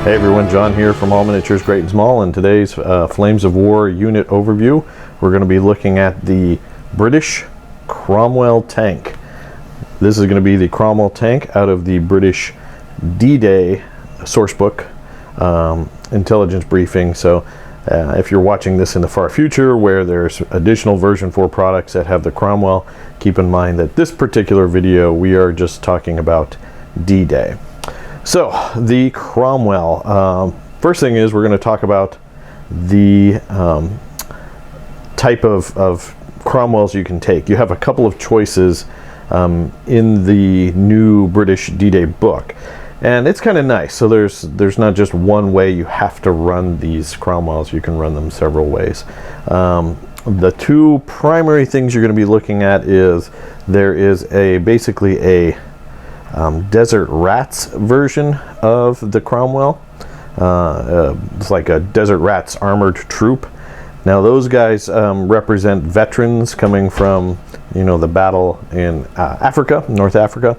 Hey everyone, John here from All Miniatures Great and Small. In today's Flames of War unit overview, we're going to be looking at the British Cromwell Tank. This is going to be the Cromwell Tank out of the British D-Day sourcebook intelligence briefing. So if you're watching this in the far future where there's additional version 4 products that have the Cromwell, keep in mind that this particular video we are just talking about D-Day. So the Cromwell, first thing is we're going to talk about the type of Cromwells you can take. You have a couple of choices in the new British D-Day book, and it's kind of nice. So there's not just one way you have to run these Cromwells. You can run them several ways. The two primary things you're going to be looking at is there is basically a Desert Rats version of the Cromwell. It's like a Desert Rats armored troop. Now those guys represent veterans coming from, the battle in Africa, North Africa,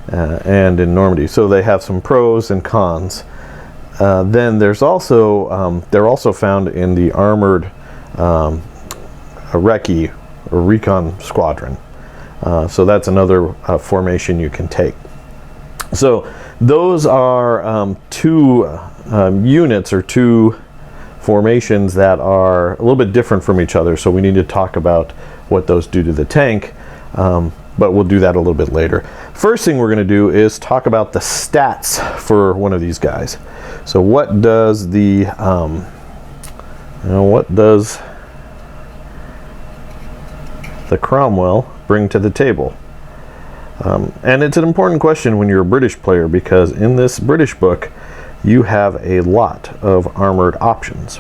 and in Normandy. So they have some pros and cons. Then there's also they're also found in the armored Recci or recon squadron. So that's another formation you can take. So those are two units or two formations that are a little bit different from each other. So we need to talk about what those do to the tank, but we'll do that a little bit later. First thing we're going to do is talk about the stats for one of these guys. So what does the Cromwell bring to the table? And it's an important question when you're a British player, because in this British book you have a lot of armored options,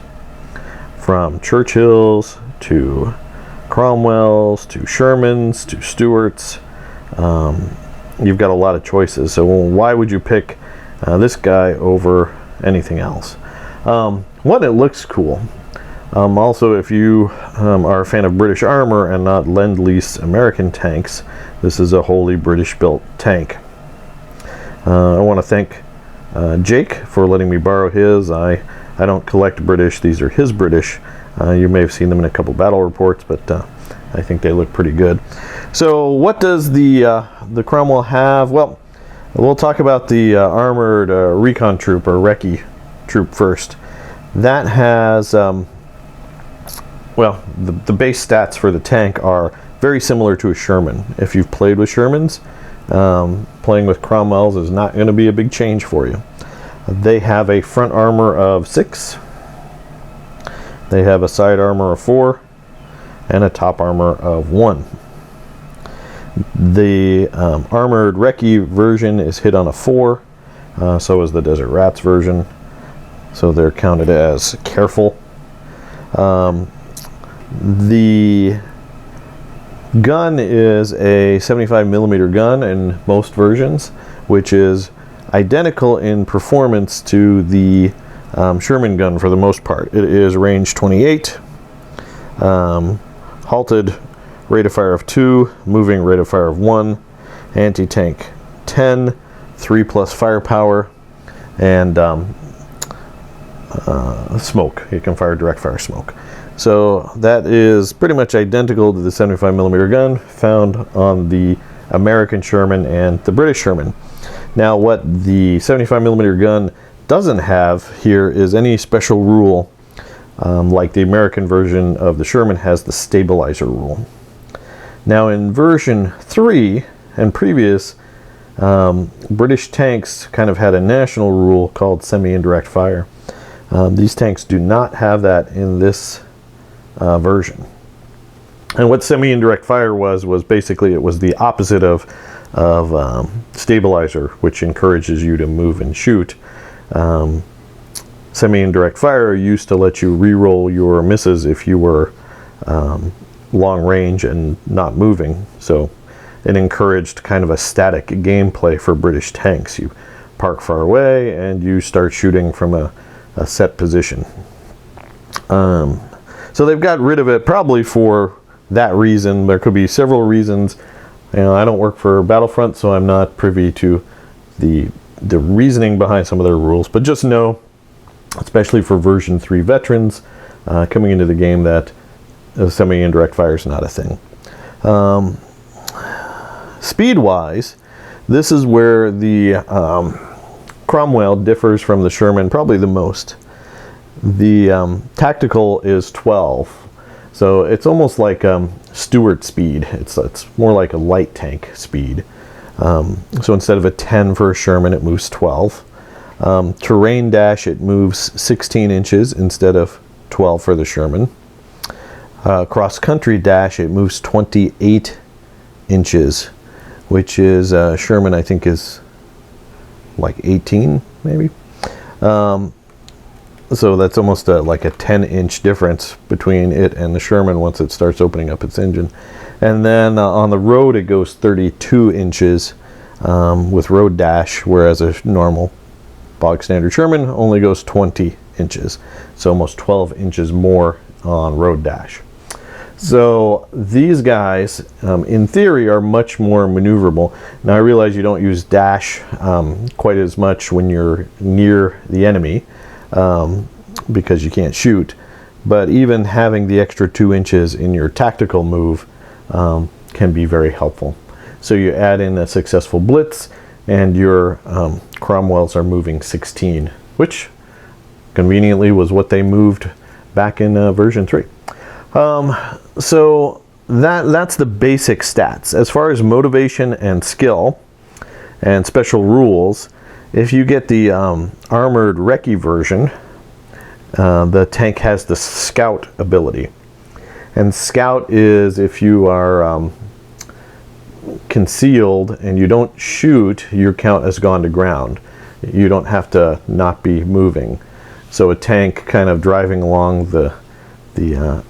from Churchills to Cromwells to Shermans to Stuarts. You've got a lot of choices, so why would you pick this guy over anything else? One, it looks cool. Also, if you are a fan of British armor and not Lend-Lease American tanks, this is a wholly British built tank. I want to thank Jake for letting me borrow his. I don't collect British, these are his British. You may have seen them in a couple battle reports, but I think they look pretty good. So what does the Cromwell have? Well, we'll talk about the armored recon troop or Recci troop first. That has well, the base stats for the tank are very similar to a Sherman. If you've played with Shermans, playing with Cromwells is not going to be a big change for you. They have a front armor of 6. They have a side armor of 4 and a top armor of 1. The armored Recci version is hit on a 4. So is the Desert Rats version. So they're counted as careful. The gun is a 75mm gun in most versions, which is identical in performance to the Sherman gun for the most part. It is range 28, halted rate of fire of 2, moving rate of fire of 1, anti-tank 10, 3+ firepower, and smoke. You can fire direct fire smoke. So that is pretty much identical to the 75mm gun found on the American Sherman and the British Sherman. Now what the 75mm gun doesn't have here is any special rule, like the American version of the Sherman has the stabilizer rule. Now in version 3 and previous, British tanks kind of had a national rule called semi-indirect fire. These tanks do not have that in this version. And what semi-indirect fire was basically it was the opposite of stabilizer, which encourages you to move and shoot. Semi-indirect fire used to let you re-roll your misses if you were long range and not moving. So it encouraged kind of a static gameplay for British tanks. You park far away and you start shooting from a set position. So they've got rid of it probably for that reason. There could be several reasons. I don't work for Battlefront, so I'm not privy to the the reasoning behind some of their rules, but just know, especially for version 3 veterans coming into the game, that semi-indirect fire is not a thing. Speed-wise, this is where the Cromwell differs from the Sherman probably the most. The tactical is 12, so it's almost like Stuart speed. It's more like a light tank speed. So instead of a 10 for a Sherman, it moves 12. Terrain dash, it moves 16 inches instead of 12 for the Sherman. Cross country dash, it moves 28 inches, which is Sherman, I think, is like 18 maybe. So that's almost like a 10-inch difference between it and the Sherman once it starts opening up its engine. And then on the road it goes 32 inches with road dash, whereas a normal bog standard Sherman only goes 20 inches. So almost 12 inches more on road dash. So these guys, in theory, are much more maneuverable. Now I realize you don't use dash quite as much when you're near the enemy, because you can't shoot, but even having the extra 2 inches in your tactical move can be very helpful. So you add in a successful blitz and your Cromwells are moving 16, which conveniently was what they moved back in version 3. So that's the basic stats. As far as motivation and skill and special rules, if you get the armored Recci version, the tank has the scout ability. And scout is if you are concealed and you don't shoot, your count has gone to ground. You don't have to not be moving. So a tank kind of driving along the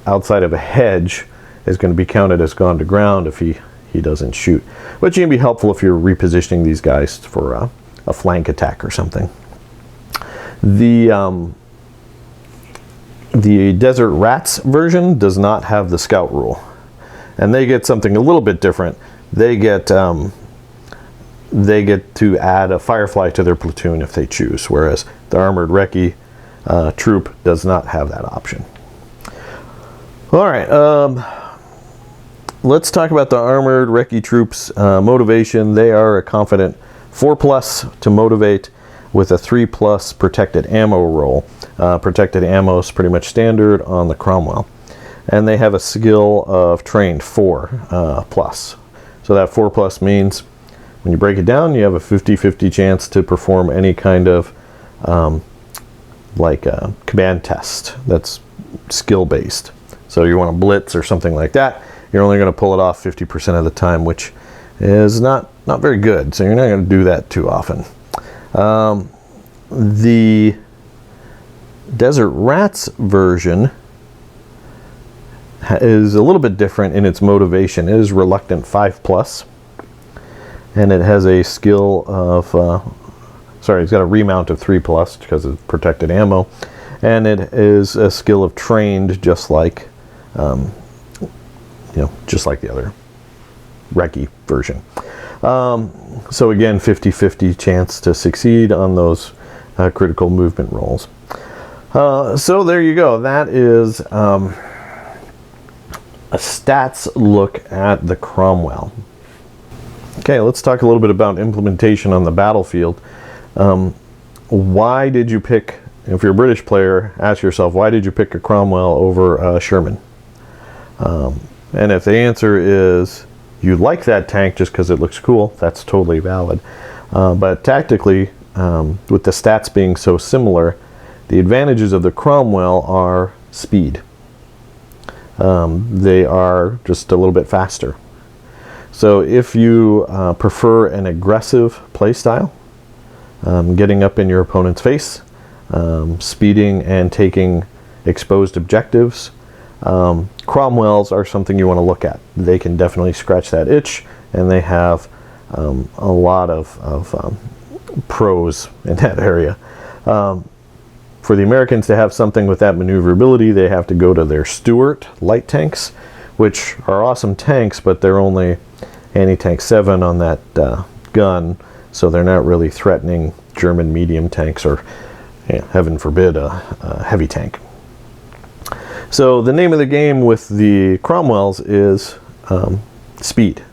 outside of a hedge is going to be counted as gone to ground if he doesn't shoot. Which can be helpful if you're repositioning these guys for a flank attack or something. The Desert Rats version does not have the scout rule, and they get something a little bit different. They get to add a Firefly to their platoon if they choose, whereas the armored Recci troop does not have that option. All right, let's talk about the armored Recci troops motivation. They are a confident 4+ to motivate with a 3+ protected ammo roll. Protected ammo is pretty much standard on the Cromwell. And they have a skill of trained 4+. So that 4+ means when you break it down, you have a 50-50 chance to perform any kind of like a command test that's skill-based. So you want to blitz or something like that, you're only going to pull it off 50% of the time, which is not very good. So you're not going to do that too often. The Desert Rats version is a little bit different in its motivation. It is reluctant 5+, and it has a skill of it's got a remount of 3+ because of protected ammo, and it is a skill of trained, just like just like the other Recci version. So again, 50-50 chance to succeed on those critical movement rolls. So there you go. That is a stats look at the Cromwell. Okay, let's talk a little bit about implementation on the battlefield. Why did you pick, if you're a British player, ask yourself, why did you pick a Cromwell over a Sherman? And if the answer is you like that tank just because it looks cool, that's totally valid. But tactically, with the stats being so similar, the advantages of the Cromwell are speed. They are just a little bit faster. So if you prefer an aggressive playstyle, getting up in your opponent's face, speeding and taking exposed objectives, Cromwells are something you want to look at. They can definitely scratch that itch, and they have a lot of pros in that area. For the Americans to have something with that maneuverability, they have to go to their Stuart light tanks, which are awesome tanks, but they're only anti-tank 7 on that gun, so they're not really threatening German medium tanks, or heaven forbid a heavy tank. So the name of the game with the Cromwells is speed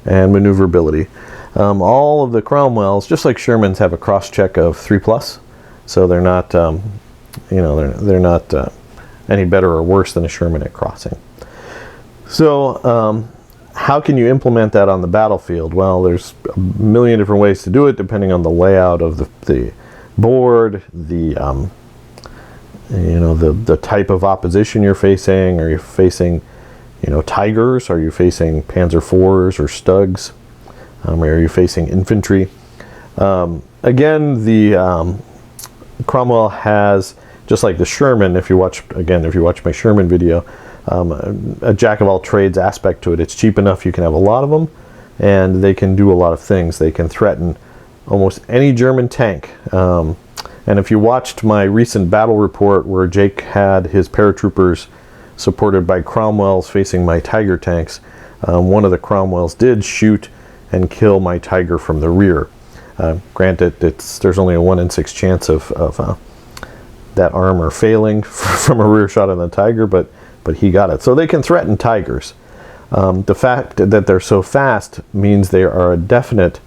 and maneuverability. All of the Cromwells, just like Shermans, have a cross check of 3+, so they're not, they're not any better or worse than a Sherman at crossing. So how can you implement that on the battlefield? Well, there's a million different ways to do it, depending on the layout of the board, the type of opposition you're facing. Are you facing, Tigers? Are you facing Panzer IVs or Stugs? Are you facing infantry? Again, the Cromwell has, just like the Sherman, if you watch my Sherman video, a jack of all trades aspect to it. It's cheap enough you can have a lot of them, and they can do a lot of things. They can threaten almost any German tank. And if you watched my recent battle report where Jake had his paratroopers supported by Cromwells facing my Tiger tanks, one of the Cromwells did shoot and kill my Tiger from the rear. Granted, there's only a 1 in 6 chance of that armor failing from a rear shot on the Tiger, but he got it. So they can threaten Tigers. The fact that they're so fast means they are a definite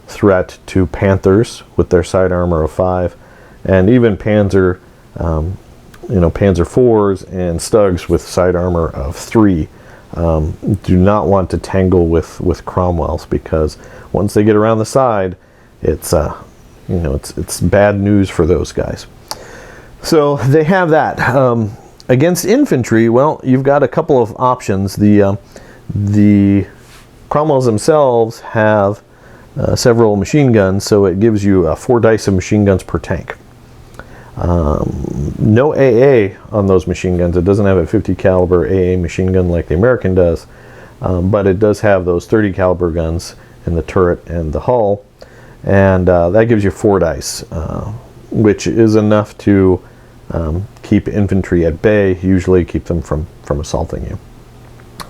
threat to Panthers with their side armor of 5, and even Panzer IVs and Stugs with side armor of 3. Do not want to tangle with Cromwells, because once they get around the side, it's bad news for those guys. So they have that. Against infantry, well, you've got a couple of options. The Cromwells themselves have several machine guns, so it gives you 4 dice of machine guns per tank. No AA on those machine guns. It doesn't have a 50 caliber AA machine gun like the American does, but it does have those 30 caliber guns in the turret and the hull, and that gives you 4 dice, which is enough to keep infantry at bay, usually keep them from assaulting you.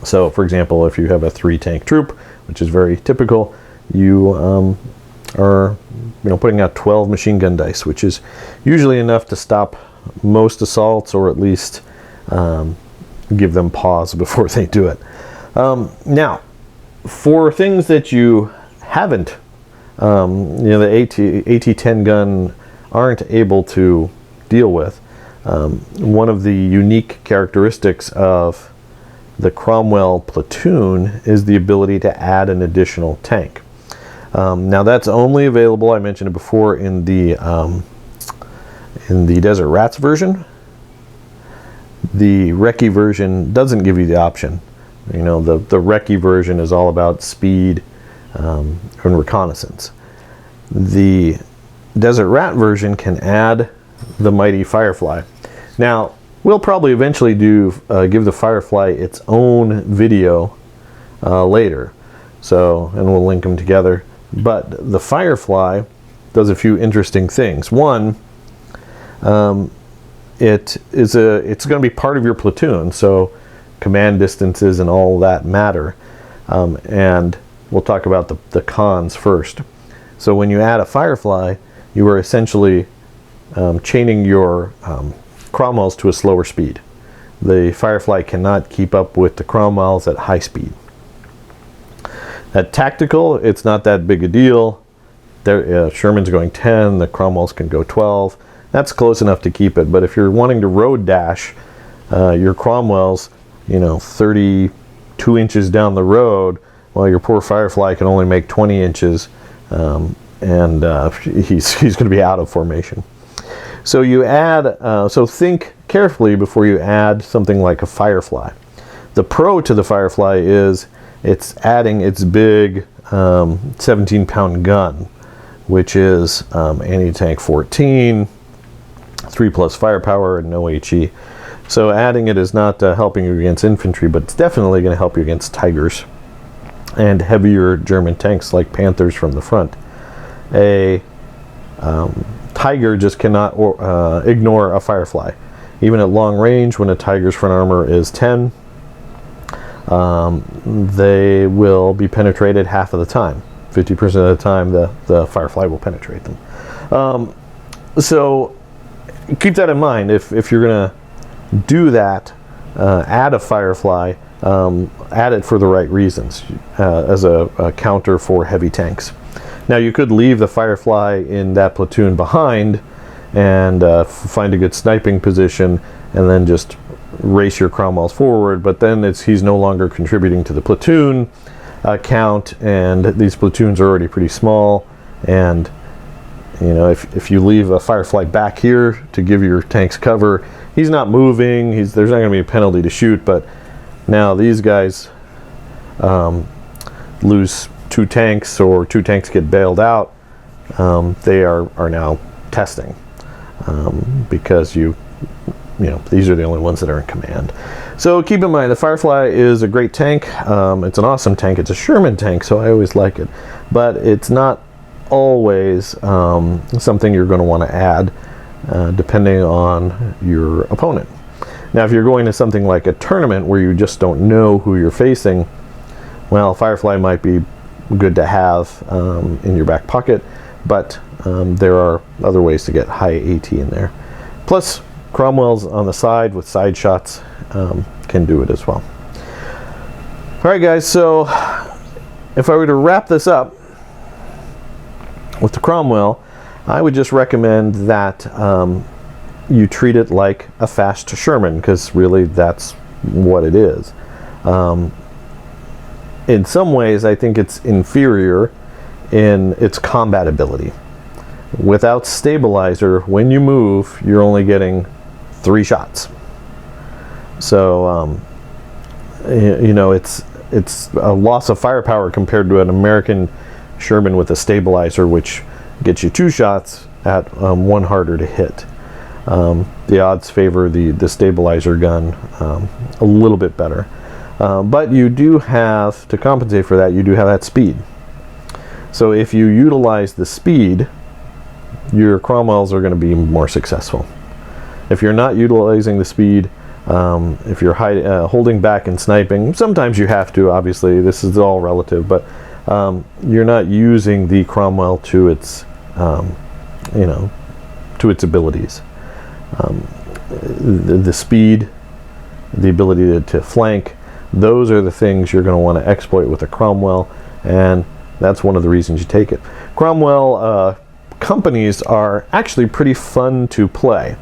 So, for example, if you have a 3 tank troop, which is very typical, you are putting out 12 machine gun dice, which is usually enough to stop most assaults, or at least give them pause before they do it. Now, for things that you haven't, the AT-10 gun aren't able to deal with, one of the unique characteristics of the Cromwell platoon is the ability to add an additional tank. Now that's only available, I mentioned it before, in the Desert Rats version. The Recci version doesn't give you the option. The Recci version is all about speed and reconnaissance. The Desert Rat version can add the mighty Firefly. Now, we'll probably eventually give the Firefly its own video later, and we'll link them together. But the Firefly does a few interesting things. One, it's going to be part of your platoon, so command distances and all that matter. And we'll talk about the cons first. So when you add a Firefly, you are essentially chaining your Cromwells to a slower speed. The Firefly cannot keep up with the Cromwells at high speed. At tactical, it's not that big a deal. Sherman's going 10, the Cromwells can go 12. That's close enough to keep it. But if you're wanting to road dash your Cromwells, 32 inches down the road, well, your poor Firefly can only make 20 inches, and he's going to be out of formation. So you add, so think carefully before you add something like a Firefly. The pro to the Firefly is it's adding its big 17-pound gun, which is anti-tank 14, 3+ firepower, and no HE. So adding it is not helping you against infantry, but it's definitely going to help you against Tigers and heavier German tanks like Panthers from the front. A Tiger just cannot ignore a Firefly. Even at long range, when a Tiger's front armor is 10, they will be penetrated half of the time. 50% of the time, the Firefly will penetrate them. So keep that in mind. If you're going to do that, add a Firefly, add it for the right reasons, as a counter for heavy tanks. Now you could leave the Firefly in that platoon behind and find a good sniping position and then just race your Cromwells forward, but then he's no longer contributing to the platoon count, and these platoons are already pretty small, and you know, if you leave a Firefly back here to give your tanks cover, he's not moving, there's not going to be a penalty to shoot, but now these guys lose 2 tanks, or 2 tanks get bailed out. They are now testing, because you know, these are the only ones that are in command. So keep in mind, the Firefly is a great tank. It's an awesome tank. It's a Sherman tank, so I always like it. But it's not always something you're going to want to add, depending on your opponent. Now, if you're going to something like a tournament where you just don't know who you're facing, well, Firefly might be good to have in your back pocket, but there are other ways to get high AT in there. Plus, Cromwells on the side with side shots can do it as well. All right, guys, so if I were to wrap this up with the Cromwell, I would just recommend that you treat it like a fast Sherman, because really that's what it is. In some ways, I think it's inferior in its combat ability. Without stabilizer, when you move, you're only getting 3 shots. So you know, it's a loss of firepower compared to an American Sherman with a stabilizer, which gets you 2 shots at 1 harder to hit. The odds favor the stabilizer gun a little bit better, but you do have to compensate for that. You do have that speed. So if you utilize the speed, your Cromwells are going to be more successful. If you're not utilizing the speed, if you're holding back and sniping, sometimes you have to, obviously, this is all relative, but you're not using the Cromwell to its, you know, to its abilities. The speed, the ability to flank, those are the things you're going to want to exploit with a Cromwell, and that's one of the reasons you take it. Cromwell companies are actually pretty fun to play.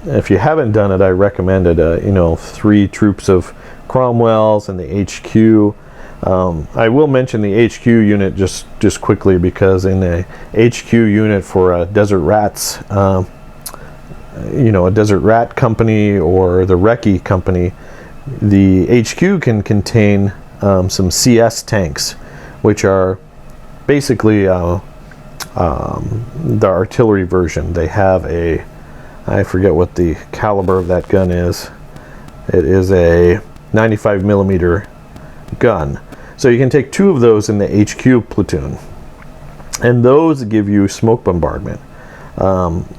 If you haven't done it, I recommend it. You know, 3 troops of Cromwells and the HQ. I will mention the HQ unit just quickly, because in a HQ unit for Desert Rats, you know, a Desert Rat company or the Recci company, the HQ can contain some CS tanks, which are basically the artillery version. They have a, I forget what the caliber of that gun is. It is a 95 millimeter gun. So you can take 2 of those in the HQ platoon, and those give you smoke bombardment,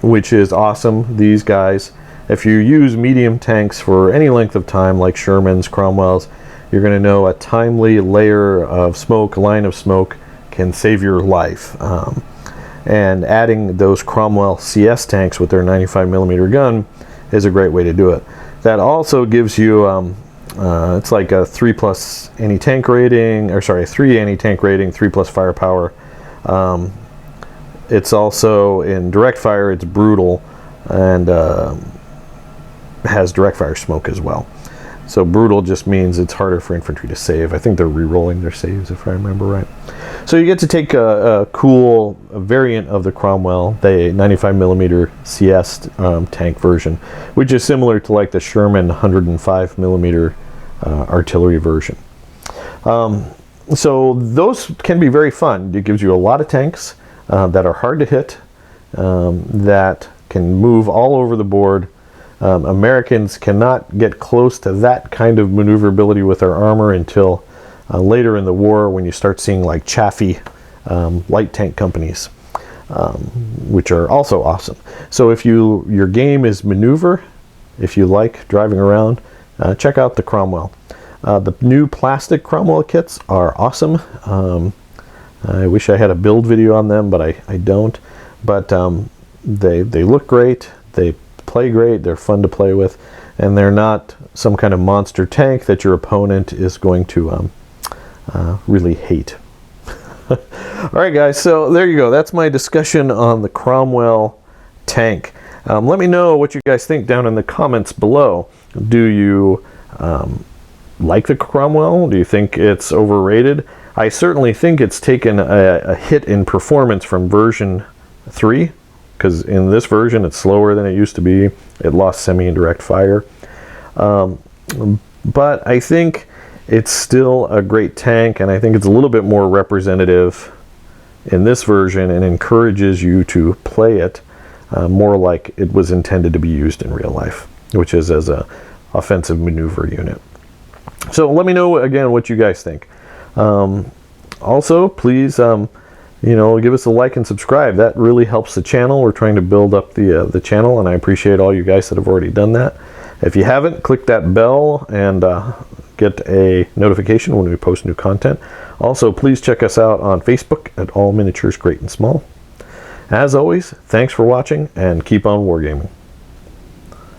which is awesome. These guys, if you use medium tanks for any length of time, like Shermans, Cromwells, you're going to know a timely layer of smoke, line of smoke, can save your life. And adding those Cromwell CS tanks with their 95 millimeter gun is a great way to do it. That also gives you, it's like a 3+ anti-tank rating, or sorry, 3 anti-tank rating, 3+ firepower. It's also, in direct fire, it's brutal, and has direct fire smoke as well. So brutal just means it's harder for infantry to save. I think they're re-rolling their saves, if I remember right. So you get to take a cool variant of the Cromwell, the 95 millimeter CS tank version, which is similar to like the Sherman 105 millimeter artillery version. So those can be very fun. It gives you a lot of tanks that are hard to hit, that can move all over the board. Americans cannot get close to that kind of maneuverability with their armor until later in the war, when you start seeing like Chaffee light tank companies, which are also awesome. So if your game is maneuver, if you like driving around, check out the Cromwell. The new plastic Cromwell kits are awesome. I wish I had a build video on them, but I don't. but they look great, they play great, they're fun to play with, and they're not some kind of monster tank that your opponent is going to really hate. Alright guys, so there you go. That's my discussion on the Cromwell tank. Let me know what you guys think down in the comments below. Do you like the Cromwell? Do you think it's overrated? I certainly think it's taken a hit in performance from version 3, because in this version it's slower than it used to be. It lost semi-indirect fire. But I think it's still a great tank, and I think it's a little bit more representative in this version and encourages you to play it more like it was intended to be used in real life, which is as a offensive maneuver unit. So let me know again what you guys think. Also, please you know, give us a like and subscribe. That really helps the channel. We're trying to build up the channel, and I appreciate all you guys that have already done that. If you haven't, click that bell and get a notification when we post new content. Also, please check us out on Facebook at All Miniatures Great and Small. As always, thanks for watching, and keep on wargaming.